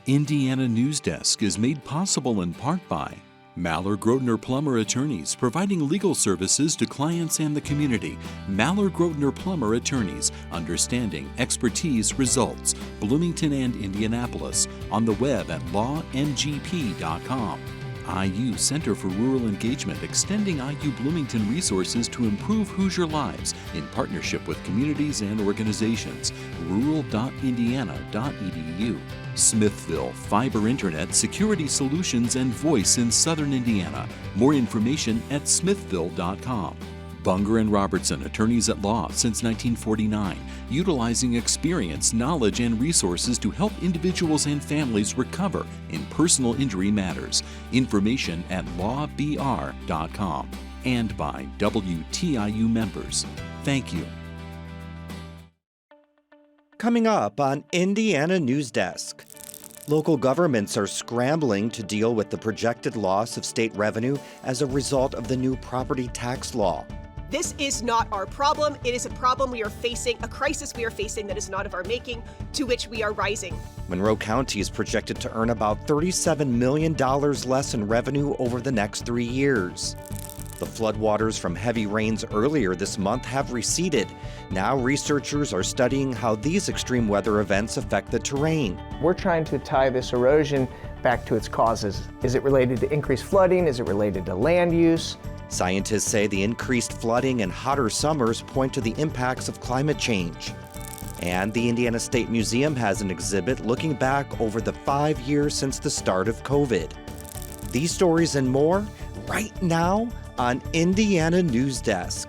Indiana Newsdesk is made possible in part by Maller Grotner Plummer Attorneys, providing legal services to clients and the community. Maller Grotner Plummer Attorneys, understanding, expertise, results. Bloomington and Indianapolis, on the web at lawngp.com. IU Center for Rural Engagement, extending IU Bloomington resources to improve Hoosier lives in partnership with communities and organizations. rural.indiana.edu. Smithville, fiber internet, security solutions, and voice in Southern Indiana. More information at smithville.com. Bunger and Robertson, attorneys at law since 1949, utilizing experience, knowledge, and resources to help individuals and families recover in personal injury matters. Information at lawbr.com. And by WTIU members. Thank you. Coming up on Indiana Newsdesk. Local governments are scrambling to deal with the projected loss of state revenue as a result of the new property tax law. This is not our problem. It is a problem we are facing, a crisis we are facing that is not of our making, to which we are rising. Monroe County is projected to earn about $37 million less in revenue over the next 3 years. The floodwaters from heavy rains earlier this month have receded. Now researchers are studying how these extreme weather events affect the terrain. We're trying to tie this erosion back to its causes. Is it related to increased flooding? Is it related to land use? Scientists say the increased flooding and hotter summers point to the impacts of climate change. And the Indiana State Museum has an exhibit looking back over the 5 years since the start of COVID. These stories and more right now on Indiana Newsdesk.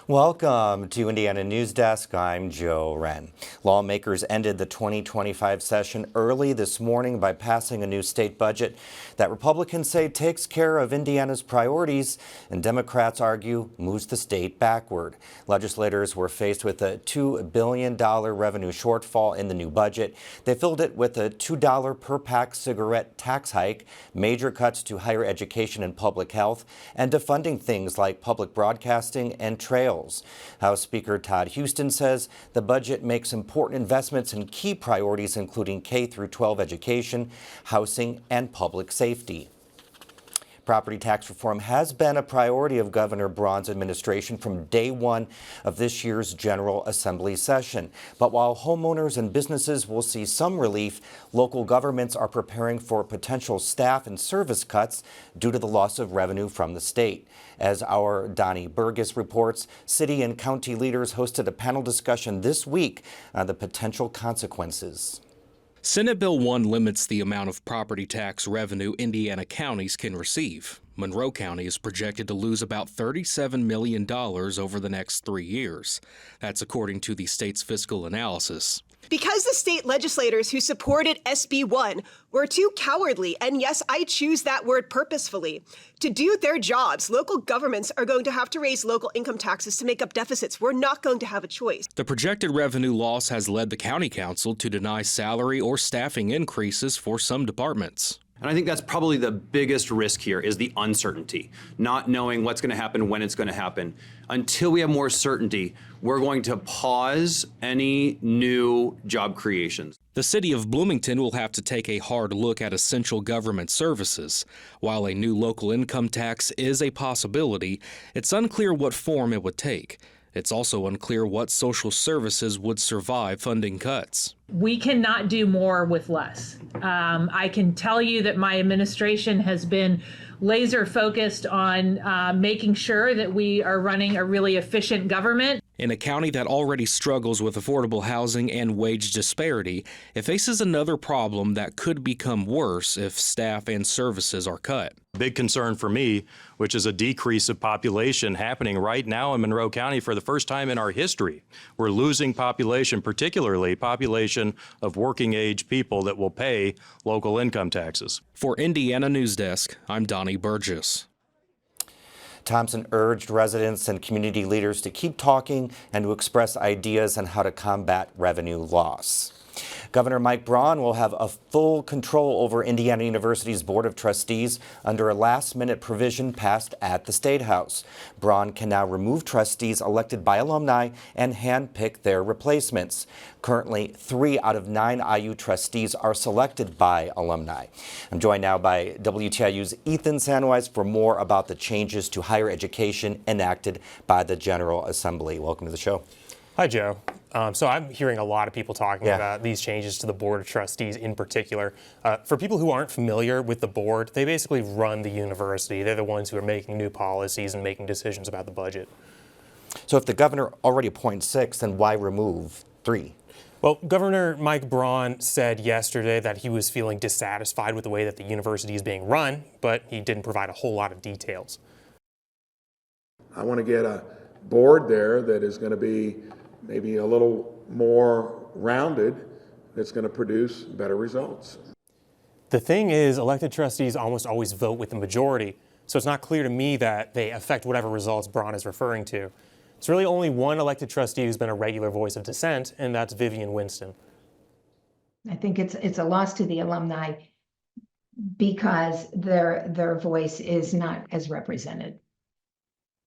Welcome to Indiana Newsdesk. I'm Joe Wren. Lawmakers ended the 2025 session early this morning by passing a new state budget that Republicans say takes care of Indiana's priorities and Democrats argue moves the state backward. Legislators were faced with a $2 billion revenue shortfall in the new budget. They filled it with a $2 per pack cigarette tax hike, major cuts to higher education and public health, and defunding things like public broadcasting and trails. House Speaker Todd Houston says the budget makes important investments in key priorities, including K-12 education, housing, and public safety. Property tax reform has been a priority of Governor Braun's administration from day one of this year's General Assembly session. But while homeowners and businesses will see some relief, local governments are preparing for potential staff and service cuts due to the loss of revenue from the state. As our Donnie Burgess reports, city and county leaders hosted a panel discussion this week on the potential consequences. Senate Bill 1 limits the amount of property tax revenue Indiana counties can receive. Monroe County is projected to lose about $37 million over the next 3 years. That's according to the state's fiscal analysis. Because the state legislators who supported SB 1 were too cowardly, and yes, I choose that word purposefully, to do their jobs, local governments are going to have to raise local income taxes to make up deficits. We're not going to have a choice. The projected revenue loss has led the county council to deny salary or staffing increases for some departments. And I think that's probably the biggest risk here is the uncertainty, not knowing what's going to happen, when it's going to happen. Until we have more certainty, we're going to pause any new job creations. The city of Bloomington will have to take a hard look at essential government services. While a new local income tax is a possibility, it's unclear what form it would take. It's also unclear what social services would survive funding cuts. We cannot do more with less. I can tell you that my administration has been laser focused on making sure that we are running a really efficient government. In a county that already struggles with affordable housing and wage disparity, it faces another problem that could become worse if staff and services are cut. Big concern for me, which is a decrease of population happening right now in Monroe County for the first time in our history. We're losing population, particularly population of working age people that will pay local income taxes. For Indiana Newsdesk, I'm Donnie Burgess. Thompson urged residents and community leaders to keep talking and to express ideas on how to combat revenue loss. Governor Mike Braun will have a full control over Indiana University's Board of Trustees under a last-minute provision passed at the State House. Braun can now remove trustees elected by alumni and handpick their replacements. Currently, 3 out of 9 IU trustees are selected by alumni. I'm joined now by WTIU's Ethan Sanwise for more about the changes to higher education enacted by the General Assembly. Welcome to the show. Hi, Joe. So I'm hearing a lot of people talking about these changes to the Board of Trustees in particular. For people who aren't familiar with the board, they basically run the university. They're the ones who are making new policies and making decisions about the budget. So if the governor already appoints 6, then why remove 3? Well, Governor Mike Braun said yesterday that he was feeling dissatisfied with the way that the university is being run, but he didn't provide a whole lot of details. I want to get a board there that is going to be maybe a little more rounded, that's going to produce better results. The thing is, elected trustees almost always vote with the majority, so it's not clear to me that they affect whatever results Braun is referring to. It's really only one elected trustee who's been a regular voice of dissent, and that's Vivian Winston. I think it's a loss to the alumni because their voice is not as represented.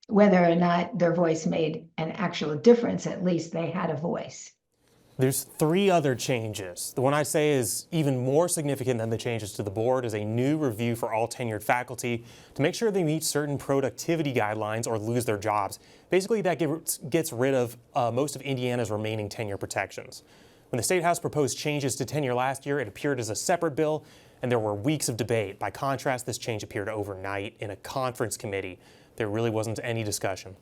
Whether or not their voice made an actual difference, at least they had a voice. There's 3 other changes. The one I say is even more significant than the changes to the board is a new review for all tenured faculty to make sure they meet certain productivity guidelines or lose their jobs. Basically, that gets rid of most of Indiana's remaining tenure protections. When the State House proposed changes to tenure last year, it appeared as a separate bill, and there were weeks of debate. By contrast, this change appeared overnight in a conference committee. There really wasn't any discussion.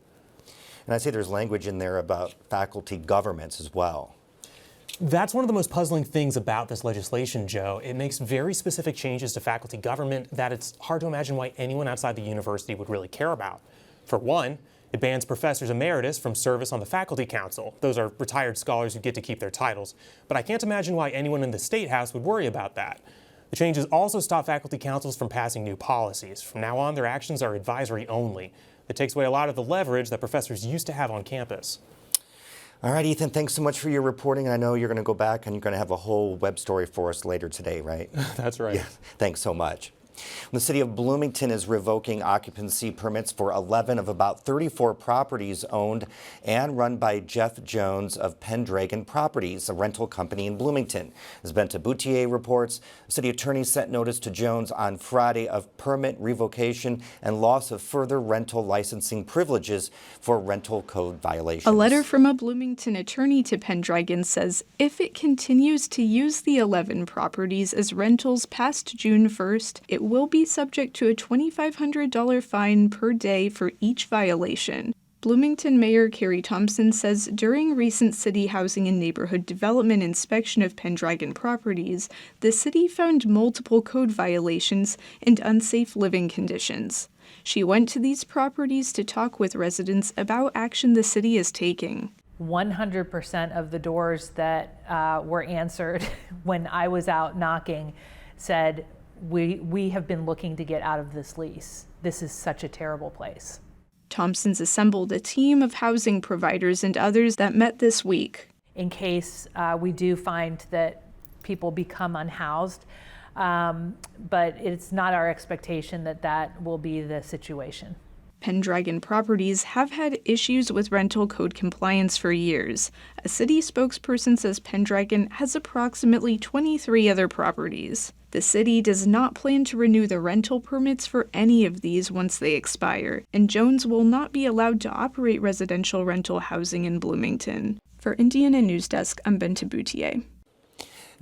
And I see there's language in there about faculty governments as well. That's one of the most puzzling things about this legislation, Joe. It makes very specific changes to faculty government that it's hard to imagine why anyone outside the university would really care about. For one, it bans professors emeritus from service on the faculty council. Those are retired scholars who get to keep their titles. But I can't imagine why anyone in the State House would worry about that. The changes also stop faculty councils from passing new policies. From now on, their actions are advisory only. It takes away a lot of the leverage that professors used to have on campus. All right, Ethan, thanks so much for your reporting. I know you're going to go back and you're going to have a whole web story for us later today, right? That's right. Yeah, thanks so much. The city of Bloomington is revoking occupancy permits for 11 of about 34 properties owned and run by Jeff Jones of Pendragon Properties, a rental company in Bloomington. As Benta Boutier reports, the city attorney sent notice to Jones on Friday of permit revocation and loss of further rental licensing privileges for rental code violations. A letter from a Bloomington attorney to Pendragon says if it continues to use the 11 properties as rentals past June 1st, it will be subject to a $2,500 fine per day for each violation. Bloomington Mayor Carrie Thompson says during recent city housing and neighborhood development inspection of Pendragon properties, the city found multiple code violations and unsafe living conditions. She went to these properties to talk with residents about action the city is taking. 100% of the doors that were answered when I was out knocking said, we have been looking to get out of this lease. This is such a terrible place. Thompson's assembled a team of housing providers and others that met this week. In case we do find that people become unhoused, but it's not our expectation that that will be the situation. Pendragon Properties have had issues with rental code compliance for years. A city spokesperson says Pendragon has approximately 23 other properties. The city does not plan to renew the rental permits for any of these once they expire, and Jones will not be allowed to operate residential rental housing in Bloomington. For Indiana Newsdesk, I'm Benta Boutier.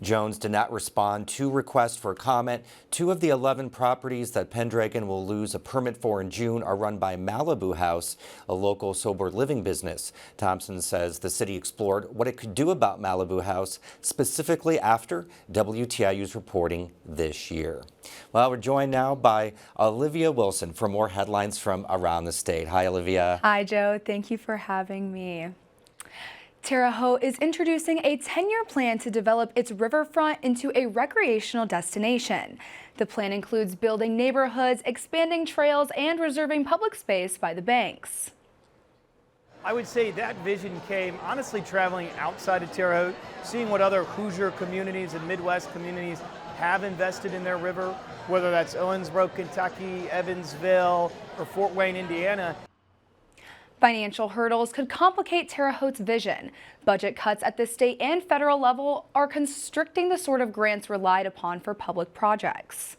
Jones did not respond to requests for comment. 2 of the 11 properties that Pendragon will lose a permit for in June are run by Malibu House, a local sober living business. Thompson says the city explored what it could do about Malibu House, specifically after WTIU's reporting this year. Well, we're joined now by Olivia Wilson for more headlines from around the state. Hi, Olivia. Hi, Joe. Thank you for having me. Terre Haute is introducing a 10-year plan to develop its riverfront into a recreational destination. The plan includes building neighborhoods, expanding trails, and reserving public space by the banks. I would say that vision came, honestly, traveling outside of Terre Haute, seeing what other Hoosier communities and Midwest communities have invested in their river, whether that's Owensboro, Kentucky, Evansville, or Fort Wayne, Indiana. Financial hurdles could complicate Terre Haute's vision. Budget cuts at the state and federal level are constricting the sort of grants relied upon for public projects.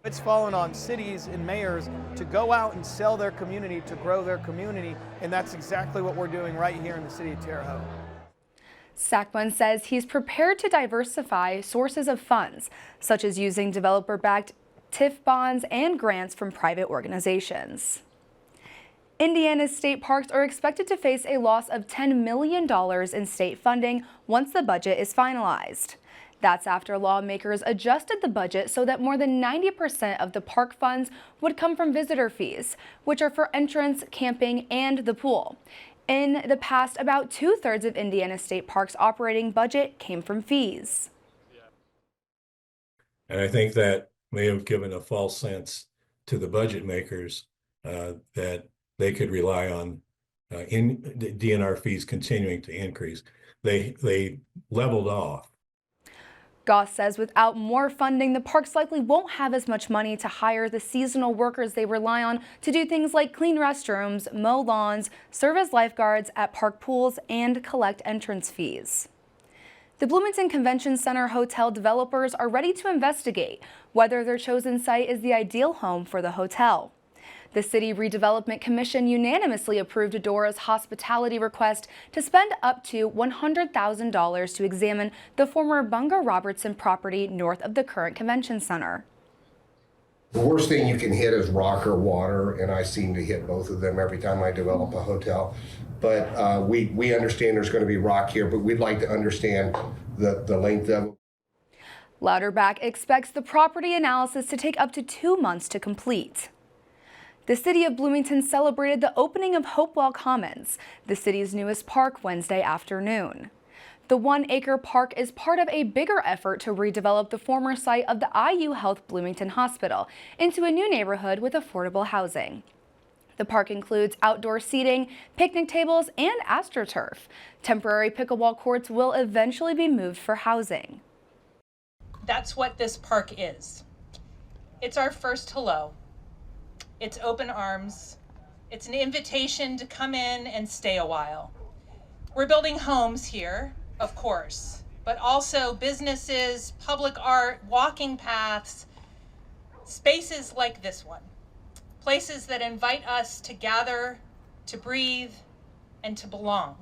It's fallen on cities and mayors to go out and sell their community, to grow their community, and that's exactly what we're doing right here in the city of Terre Haute. Sackman says he's prepared to diversify sources of funds, such as using developer-backed TIF bonds and grants from private organizations. Indiana's state parks are expected to face a loss of $10 million in state funding once the budget is finalized. That's after lawmakers adjusted the budget so that more than 90% of the park funds would come from visitor fees, which are for entrance, camping, and the pool. In the past, about 2/3 of Indiana State Parks' operating budget came from fees. And I think that may have given a false sense to the budget makers that they could rely on in the DNR fees continuing to increase. They leveled off. Goss says without more funding, the parks likely won't have as much money to hire the seasonal workers they rely on to do things like clean restrooms, mow lawns, serve as lifeguards at park pools, and collect entrance fees. The Bloomington Convention Center hotel developers are ready to investigate whether their chosen site is the ideal home for the hotel. The City Redevelopment Commission unanimously approved Adora's hospitality request to spend up to $100,000 to examine the former Bunga Robertson property north of the current convention center. The worst thing you can hit is rock or water, and I seem to hit both of them every time I develop a hotel. But we understand there's going to be rock here, but we'd like to understand the length of it. Louderback expects the property analysis to take up to 2 months to complete. The city of Bloomington celebrated the opening of Hopewell Commons, the city's newest park, Wednesday afternoon. The 1-acre park is part of a bigger effort to redevelop the former site of the IU Health Bloomington Hospital into a new neighborhood with affordable housing. The park includes outdoor seating, picnic tables, and AstroTurf. Temporary pickleball courts will eventually be moved for housing. That's what this park is. It's our first hello. It's open arms. It's an invitation to come in and stay a while. We're building homes here, of course, but also businesses, public art, walking paths, spaces like this one. Places that invite us to gather, to breathe, and to belong.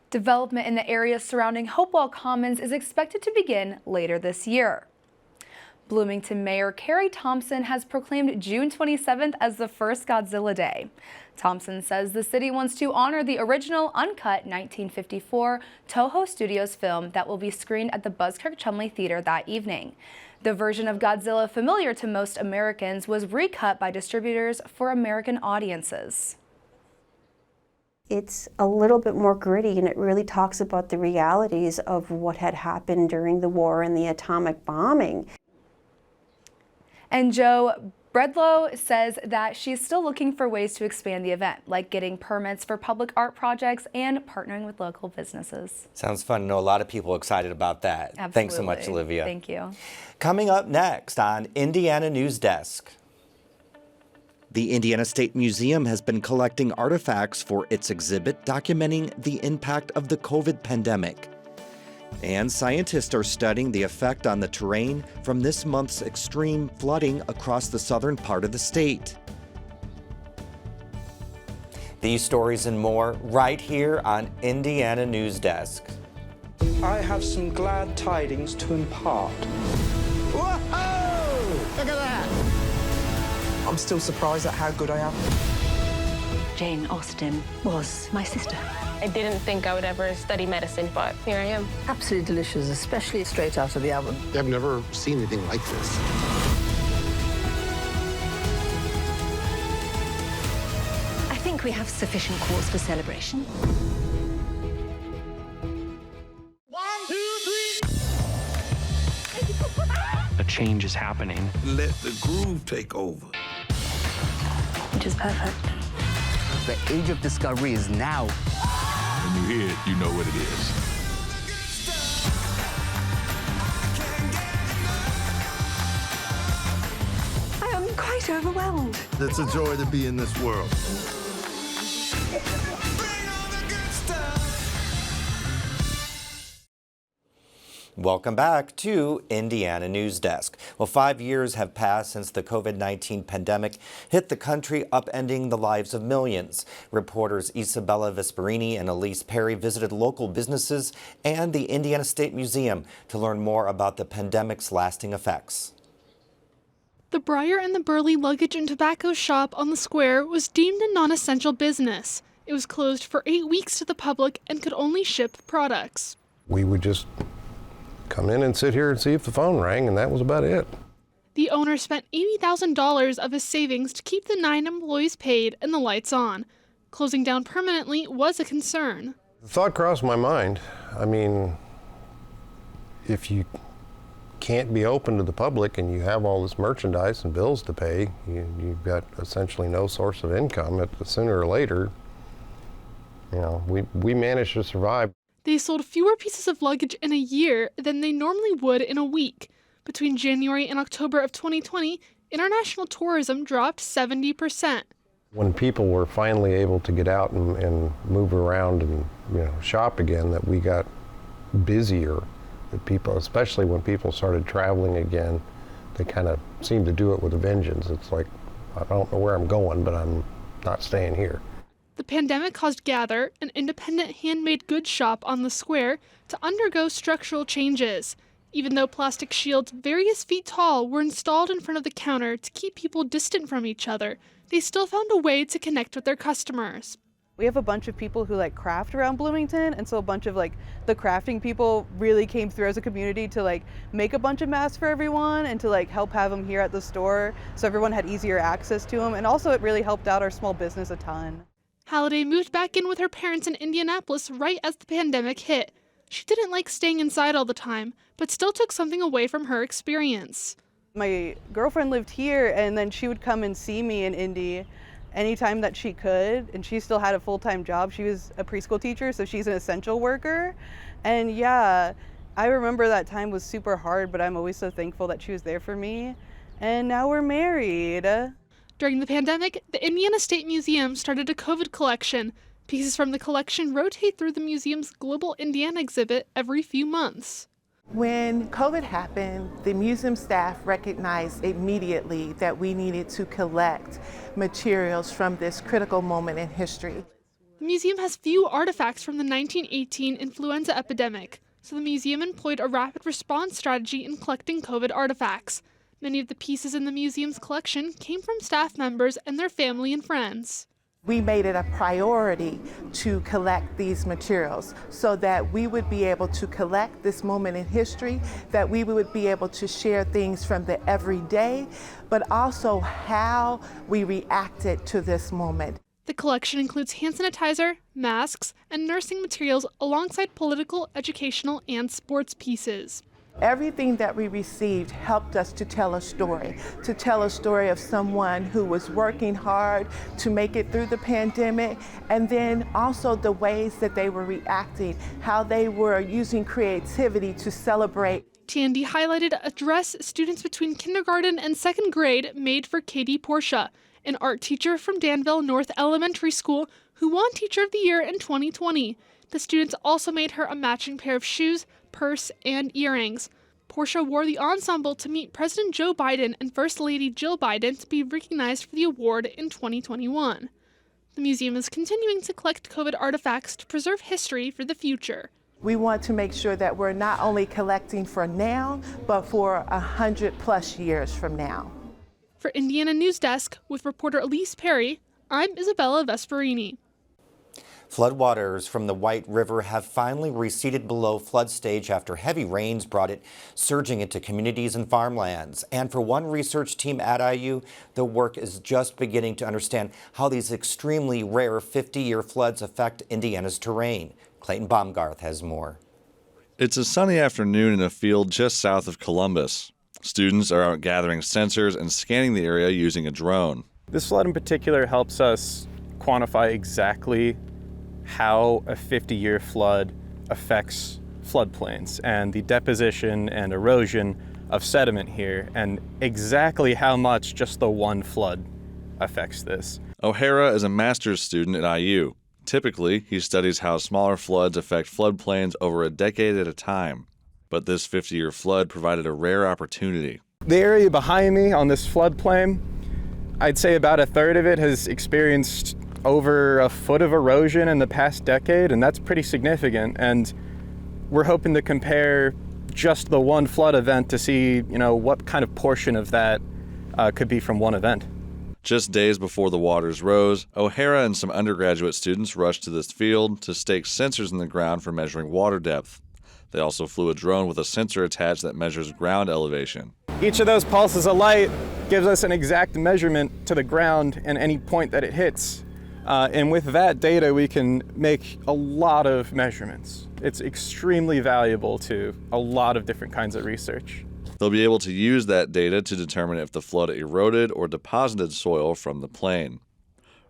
Development in the area surrounding Hopewell Commons is expected to begin later this year. Bloomington Mayor Carrie Thompson has proclaimed June 27th as the first Godzilla Day. Thompson says the city wants to honor the original uncut 1954 Toho Studios film that will be screened at the Buskirk-Chumley Theater that evening. The version of Godzilla familiar to most Americans was recut by distributors for American audiences. It's a little bit more gritty, and it really talks about the realities of what had happened during the war and the atomic bombing. And Joe Bredlow says that she's still looking for ways to expand the event, like getting permits for public art projects and partnering with local businesses. Sounds fun. I know a lot of people excited about that. Absolutely. Thanks so much, Olivia. Thank you. Coming up next on Indiana Newsdesk. The Indiana State Museum has been collecting artifacts for its exhibit documenting the impact of the COVID pandemic. And scientists are studying the effect on the terrain from this month's extreme flooding across the southern part of the state. These stories and more right here on Indiana Newsdesk. I have some glad tidings to impart. Whoa! Look at that! I'm still surprised at how good I am. Jane Austen was my sister. I didn't think I would ever study medicine, but here I am. Absolutely delicious, especially straight out of the oven. I've never seen anything like this. I think we have sufficient cause for celebration. 1, 2, 3. A change is happening. Let the groove take over. Which is perfect. The age of discovery is now. When you hear it, you know what it is. I am quite overwhelmed. It's a joy to be in this world. Welcome back to Indiana Newsdesk. Well, 5 years have passed since the COVID-19 pandemic hit the country, upending the lives of millions. Reporters Isabella Vesperini and Elise Perry visited local businesses and the Indiana State Museum to learn more about the pandemic's lasting effects. The Breyer and the Burley luggage and tobacco shop on the square was deemed a non-essential business. It was closed for 8 weeks to the public and could only ship products. We would just come in and sit here and see if the phone rang, and that was about it. The owner spent $80,000 of his savings to keep the 9 employees paid and the lights on. Closing down permanently was a concern. The thought crossed my mind. I mean, if you can't be open to the public and you have all this merchandise and bills to pay, you've got essentially no source of income. Sooner or later, we managed to survive. They sold fewer pieces of luggage in a year than they normally would in a week. Between January and October of 2020, international tourism dropped 70%. When people were finally able to get out and move around and shop again, that we got busier. That people, especially when people started traveling again, they kind of seemed to do it with a vengeance. It's like, I don't know where I'm going, but I'm not staying here. The pandemic caused Gather, an independent handmade goods shop on the square, to undergo structural changes. Even though plastic shields various feet tall were installed in front of the counter to keep people distant from each other, they still found a way to connect with their customers. We have a bunch of people who craft around Bloomington, and so a bunch of the crafting people really came through as a community to make a bunch of masks for everyone and to help have them here at the store so everyone had easier access to them, and also it really helped out our small business a ton. Halliday moved back in with her parents in Indianapolis right as the pandemic hit. She didn't like staying inside all the time, but still took something away from her experience. My girlfriend lived here, and then she would come and see me in Indy anytime that she could, and she still had a full-time job. She was a preschool teacher, so she's an essential worker. And yeah, I remember that time was super hard, but I'm always so thankful that she was there for me. And now we're married. During the pandemic, the Indiana State Museum started a COVID collection. Pieces from the collection rotate through the museum's Global Indiana exhibit every few months. When COVID happened, the museum staff recognized immediately that we needed to collect materials from this critical moment in history. The museum has few artifacts from the 1918 influenza epidemic, so the museum employed a rapid response strategy in collecting COVID artifacts. Many of the pieces in the museum's collection came from staff members and their family and friends. We made it a priority to collect these materials so that we would be able to collect this moment in history, that we would be able to share things from the everyday, but also how we reacted to this moment. The collection includes hand sanitizer, masks, and nursing materials alongside political, educational, and sports pieces. Everything that we received helped us to tell a story of someone who was working hard to make it through the pandemic, and then also the ways that they were reacting, how they were using creativity to celebrate. Tandy highlighted a dress students between kindergarten and second grade made for Katie Portia, an art teacher from Danville North Elementary School who won Teacher of the Year in 2020. The students also made her a matching pair of shoes, purse, and earrings. Portia wore the ensemble to meet President Joe Biden and First Lady Jill Biden to be recognized for the award in 2021. The museum is continuing to collect COVID artifacts to preserve history for the future. We want to make sure that we're not only collecting for now, but for 100+ years from now. For Indiana Newsdesk, with reporter Elise Perry, I'm Isabella Vesperini. Floodwaters from the White River have finally receded below flood stage after heavy rains brought it surging into communities and farmlands. And for one research team at IU, the work is just beginning to understand how these extremely rare 50-year floods affect Indiana's terrain. Clayton Baumgarth has more. It's a sunny afternoon in a field just south of Columbus. Students are out gathering sensors and scanning the area using a drone. This flood in particular helps us quantify exactly how a 50-year flood affects floodplains and the deposition and erosion of sediment here, and exactly how much just the one flood affects this. O'Hara is a master's student at IU. Typically, he studies how smaller floods affect floodplains over a decade at a time. But this 50-year flood provided a rare opportunity. The area behind me on this floodplain, I'd say about a third of it has experienced over a foot of erosion in the past decade, and that's pretty significant. And we're hoping to compare just the one flood event to see, what kind of portion of that could be from one event. Just days before the waters rose, O'Hara and some undergraduate students rushed to this field to stake sensors in the ground for measuring water depth. They also flew a drone with a sensor attached that measures ground elevation. Each of those pulses of light gives us an exact measurement to the ground and any point that it hits. And with that data, we can make a lot of measurements. It's extremely valuable to a lot of different kinds of research. They'll be able to use that data to determine if the flood eroded or deposited soil from the plain.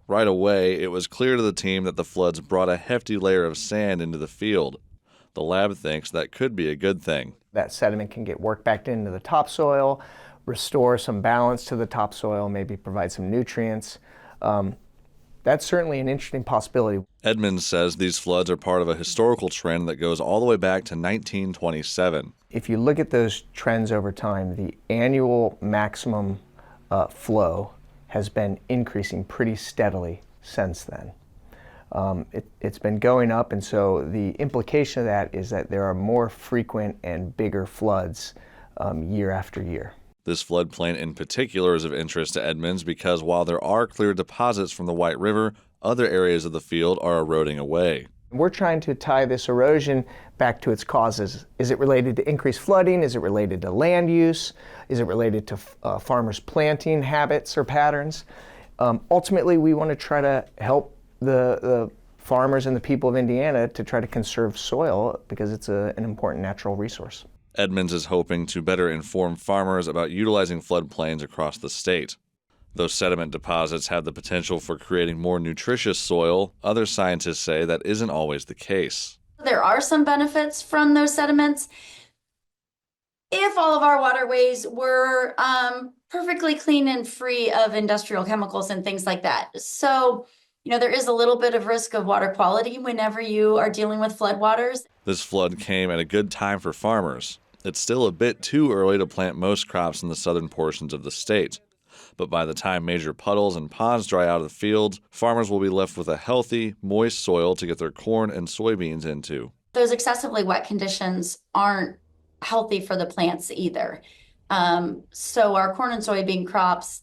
Right away, it was clear to the team that the floods brought a hefty layer of sand into the field. The lab thinks that could be a good thing. That sediment can get worked back into the topsoil, restore some balance to the topsoil, maybe provide some nutrients. That's certainly an interesting possibility. Edmonds says these floods are part of a historical trend that goes all the way back to 1927. If you look at those trends over time, the annual maximum flow has been increasing pretty steadily since then. It's been going up, and so the implication of that is that there are more frequent and bigger floods year after year. This floodplain in particular is of interest to Edmonds because while there are clear deposits from the White River, other areas of the field are eroding away. We're trying to tie this erosion back to its causes. Is it related to increased flooding? Is it related to land use? Is it related to farmers' planting habits or patterns? Ultimately, we want to try to help the farmers and the people of Indiana to try to conserve soil because it's an important natural resource. Edmonds is hoping to better inform farmers about utilizing floodplains across the state. Though sediment deposits have the potential for creating more nutritious soil, other scientists say that isn't always the case. There are some benefits from those sediments. If all of our waterways were perfectly clean and free of industrial chemicals and things like that. So, there is a little bit of risk of water quality whenever you are dealing with floodwaters. This flood came at a good time for farmers. It's still a bit too early to plant most crops in the southern portions of the state. But by the time major puddles and ponds dry out of the fields, farmers will be left with a healthy, moist soil to get their corn and soybeans into. Those excessively wet conditions aren't healthy for the plants either. So our corn and soybean crops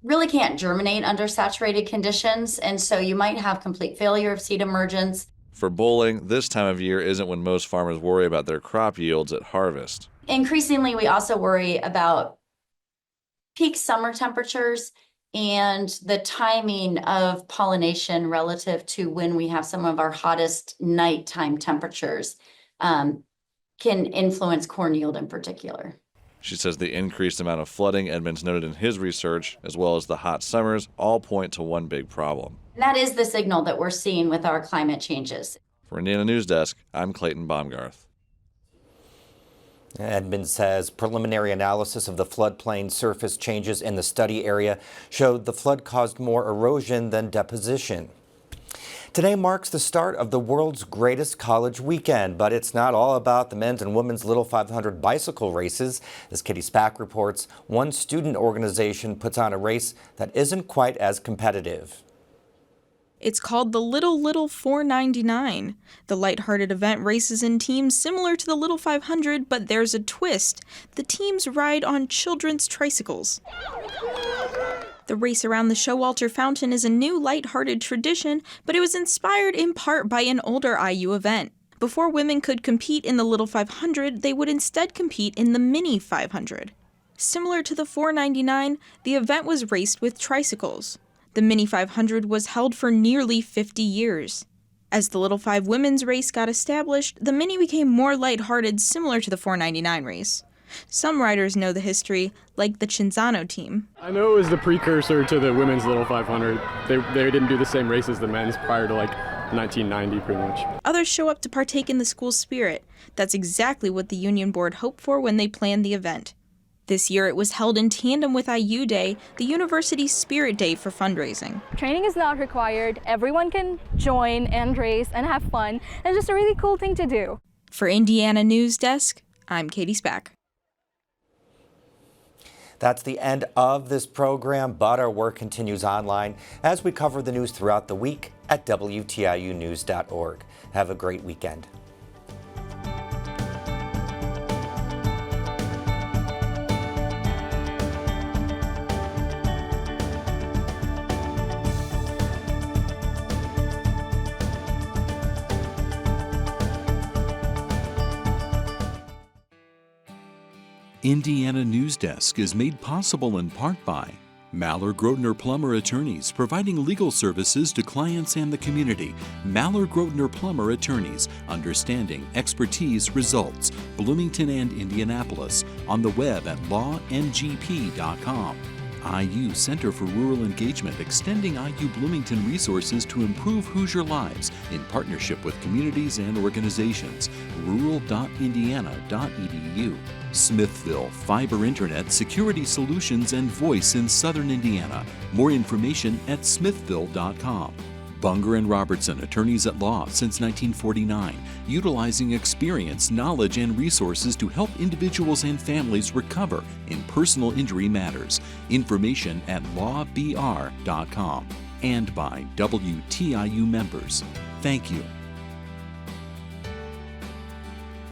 really can't germinate under saturated conditions, and so you might have complete failure of seed emergence. For Bowling, this time of year isn't when most farmers worry about their crop yields at harvest. Increasingly, we also worry about peak summer temperatures and the timing of pollination relative to when we have some of our hottest nighttime temperatures can influence corn yield in particular. She says the increased amount of flooding Edmonds noted in his research, as well as the hot summers, all point to one big problem. And that is the signal that we're seeing with our climate changes. For Indiana Newsdesk, I'm Clayton Baumgarth. Edmonds says preliminary analysis of the floodplain surface changes in the study area showed the flood caused more erosion than deposition. Today marks the start of the world's greatest college weekend, but it's not all about the men's and women's Little 500 bicycle races. As Kitty Spack reports, one student organization puts on a race that isn't quite as competitive. It's called the Little 499. The lighthearted event races in teams similar to the Little 500, but there's a twist. The teams ride on children's tricycles. The race around the Showalter Fountain is a new lighthearted tradition, but it was inspired in part by an older IU event. Before women could compete in the Little 500, they would instead compete in the Mini 500. Similar to the 499, the event was raced with tricycles. The Mini 500 was held for nearly 50 years. As the Little 5 women's race got established, the Mini became more lighthearted, similar to the 499 race. Some riders know the history, like the Cinzano team. I know it was the precursor to the women's Little 500. They didn't do the same race as the men's prior to 1990 pretty much. Others show up to partake in the school's spirit. That's exactly what the Union Board hoped for when they planned the event. This year it was held in tandem with IU Day, the university's spirit day for fundraising. Training is not required. Everyone can join and race and have fun. It's just a really cool thing to do. For Indiana News Desk, I'm Katie Spack. That's the end of this program, but our work continues online as we cover the news throughout the week at WTIUnews.org. Have a great weekend. Indiana News Desk is made possible in part by Maller Grotner Plummer Attorneys, providing legal services to clients and the community. Maller Grotner Plummer Attorneys, understanding, expertise, results. Bloomington and Indianapolis, on the web at lawngp.com. IU Center for Rural Engagement, extending IU Bloomington resources to improve Hoosier lives in partnership with communities and organizations. rural.indiana.edu. Smithville, fiber internet, security solutions, and voice in Southern Indiana. More information at smithville.com. Bunger and Robertson, attorneys at law since 1949, utilizing experience, knowledge, and resources to help individuals and families recover in personal injury matters. Information at lawbr.com. And by WTIU members. Thank you.